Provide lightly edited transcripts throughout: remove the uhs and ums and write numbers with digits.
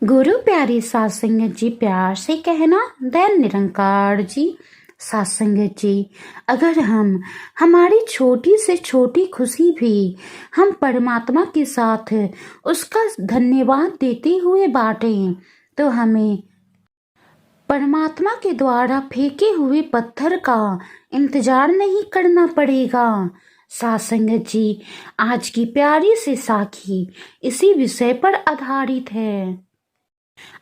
गुरु प्यारी सात संगत जी, प्यार से कहना दैन निरंकार जी। सात संगत जी, अगर हम हमारी छोटी से छोटी खुशी भी हम परमात्मा के साथ उसका धन्यवाद देते हुए बांटें तो हमें परमात्मा के द्वारा फेंके हुए पत्थर का इंतजार नहीं करना पड़ेगा। सात संगत जी, आज की प्यारी सी साखी इसी विषय पर आधारित है।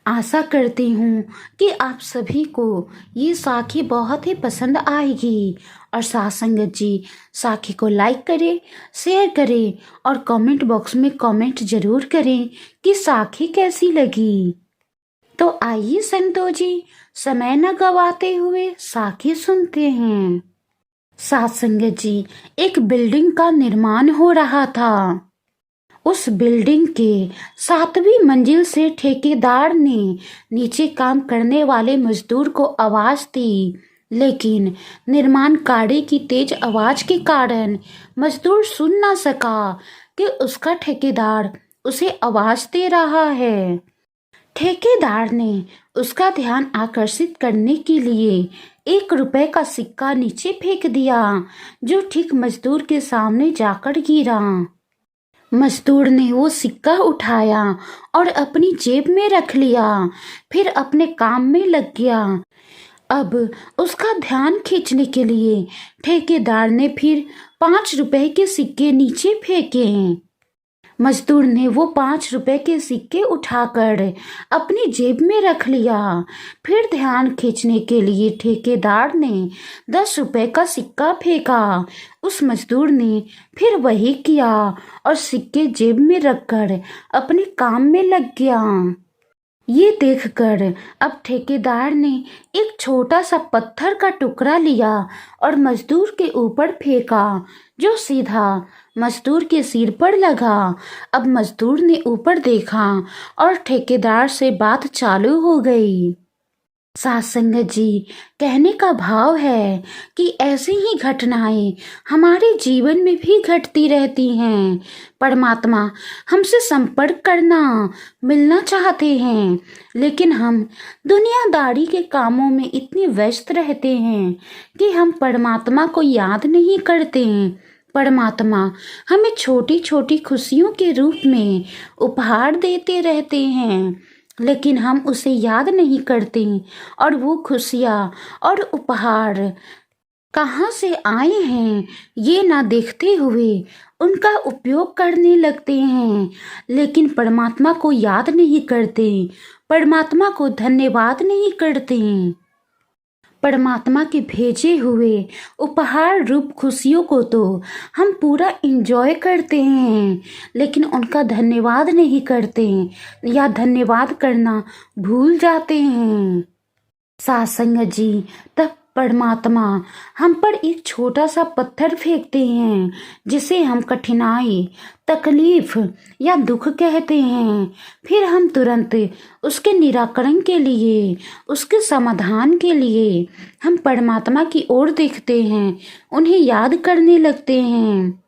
आशा करती हूँ कि आप सभी को ये साखी बहुत ही पसंद आएगी। और साथ संगत जी, साखी को लाइक करें, शेयर करें और कमेंट बॉक्स में कमेंट जरूर करें कि साखी कैसी लगी। तो आइए संतो जी, समय न गवाते हुए साखी सुनते हैं। साथ संगत जी, एक बिल्डिंग का निर्माण हो रहा था। उस बिल्डिंग के 7वीं मंजिल से ठेकेदार ने नीचे काम करने वाले मजदूर को आवाज दी, लेकिन निर्माण कार्य की तेज आवाज के कारण मजदूर सुन ना सका कि उसका ठेकेदार उसे आवाज दे रहा है। ठेकेदार ने उसका ध्यान आकर्षित करने के लिए 1 रुपए का सिक्का नीचे फेंक दिया, जो ठीक मजदूर के सामने जाकर गिरा। मजदूर ने वो सिक्का उठाया और अपनी जेब में रख लिया, फिर अपने काम में लग गया। अब उसका ध्यान खींचने के लिए ठेकेदार ने फिर 5 रुपए के सिक्के नीचे फेंके। मजदूर ने वो 5 रुपए के सिक्के उठाकर अपनी जेब में रख लिया, फिर ध्यान खींचने के लिए ठेकेदार ने 10 रुपए का सिक्का फेंका। उस मजदूर ने फिर वही किया और सिक्के जेब में रखकर अपने काम में लग गया। ये देखकर अब ठेकेदार ने एक छोटा सा पत्थर का टुकड़ा लिया और मजदूर के ऊपर फेंका, जो सीधा मजदूर के सिर पर लगा। अब मजदूर ने ऊपर देखा और ठेकेदार से बात चालू हो गई। सात संगत जी, कहने का भाव है कि ऐसी ही घटनाएं हमारे जीवन में भी घटती रहती हैं। परमात्मा हमसे संपर्क करना, मिलना चाहते हैं, लेकिन हम दुनियादारी के कामों में इतने व्यस्त रहते हैं कि हम परमात्मा को याद नहीं करते। परमात्मा हमें छोटी छोटी खुशियों के रूप में उपहार देते रहते हैं, लेकिन हम उसे याद नहीं करते और वो खुशियाँ और उपहार कहाँ से आए हैं ये ना देखते हुए उनका उपयोग करने लगते हैं, लेकिन परमात्मा को याद नहीं करते, परमात्मा को धन्यवाद नहीं करते। परमात्मा के भेजे हुए उपहार रूप खुशियों को तो हम पूरा एंजॉय करते हैं, लेकिन उनका धन्यवाद नहीं करते या धन्यवाद करना भूल जाते हैं। सात संगत जी, तब परमात्मा हम पर एक छोटा सा पत्थर फेंकते हैं, जिसे हम कठिनाई, तकलीफ या दुख कहते हैं। फिर हम तुरंत उसके निराकरण के लिए, उसके समाधान के लिए हम परमात्मा की ओर देखते हैं, उन्हें याद करने लगते हैं।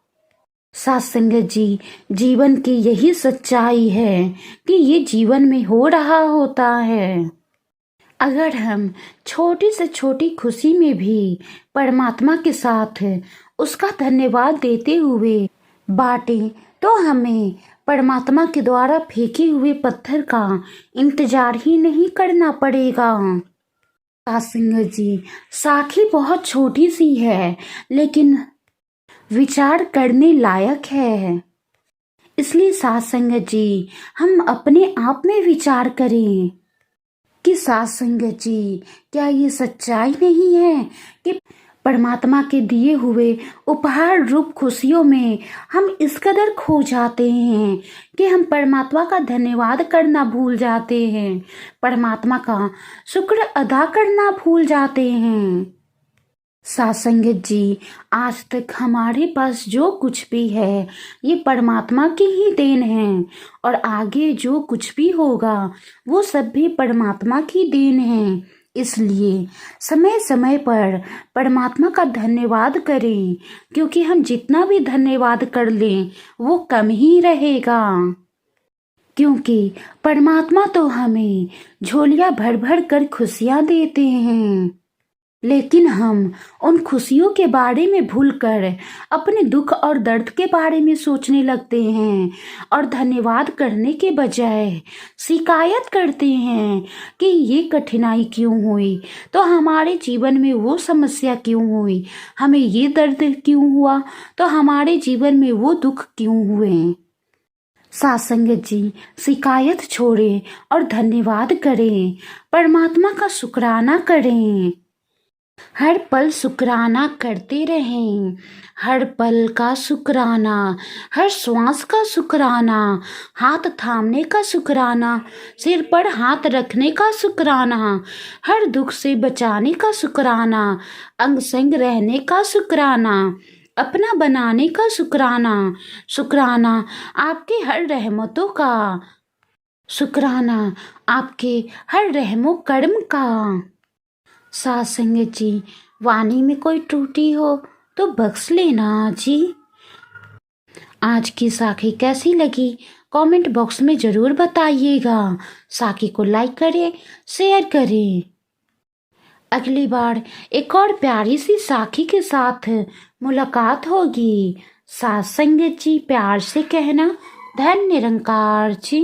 सात संगत जी, जीवन की यही सच्चाई है कि ये जीवन में हो रहा होता है। अगर हम छोटी से छोटी खुशी में भी परमात्मा के साथ उसका धन्यवाद देते हुए बांटें तो हमें परमात्मा के द्वारा फेंके हुए पत्थर का इंतजार ही नहीं करना पड़ेगा। सात संगत जी, साखी बहुत छोटी सी है, लेकिन विचार करने लायक है। इसलिए सात संगत जी, हम अपने आप में विचार करें कि सात संगत जी, क्या ये सच्चाई नहीं है कि परमात्मा के दिए हुए उपहार रूप खुशियों में हम इस कदर खो जाते हैं कि हम परमात्मा का धन्यवाद करना भूल जाते हैं, परमात्मा का शुक्र अदा करना भूल जाते हैं। सात संगत जी, आज तक हमारे पास जो कुछ भी है ये परमात्मा की ही देन है, और आगे जो कुछ भी होगा वो सब भी परमात्मा की देन है। इसलिए समय समय पर परमात्मा का धन्यवाद करें, क्योंकि हम जितना भी धन्यवाद कर लें वो कम ही रहेगा। क्योंकि परमात्मा तो हमें झोलियां भर भर कर खुशियां देते हैं, लेकिन हम उन खुशियों के बारे में भूलकर अपने दुख और दर्द के बारे में सोचने लगते हैं और धन्यवाद करने के बजाय शिकायत करते हैं कि ये कठिनाई क्यों हुई, तो हमारे जीवन में वो समस्या क्यों हुई, हमें ये दर्द क्यों हुआ, तो हमारे जीवन में वो दुख क्यों हुए। साथ संगत जी, शिकायत छोड़ें और धन्यवाद करें, परमात्मा का शुक्राना करें, हर पल शुक्राना करते रहें, हर पल का शुक्राना, हर श्वास का शुक्राना, हाथ थामने का शुक्राना, सिर पर हाथ रखने का शुक्राना, हर दुख से बचाने का शुक्राना, अंग संग रहने का शुक्राना, अपना बनाने का शुक्राना, शुक्राना आपके हर रहमतों का, शुक्राना आपके हर रहमो कर्म का। साथ संगत जी, वाणी में कोई त्रुटि हो तो बख्श लेना जी। आज की साखी कैसी लगी कमेंट बॉक्स में ज़रूर बताइएगा। साखी को लाइक करें, शेयर करें। अगली बार एक और प्यारी सी साखी के साथ मुलाकात होगी। साथ संगत जी, प्यार से कहना धन्य निरंकार जी।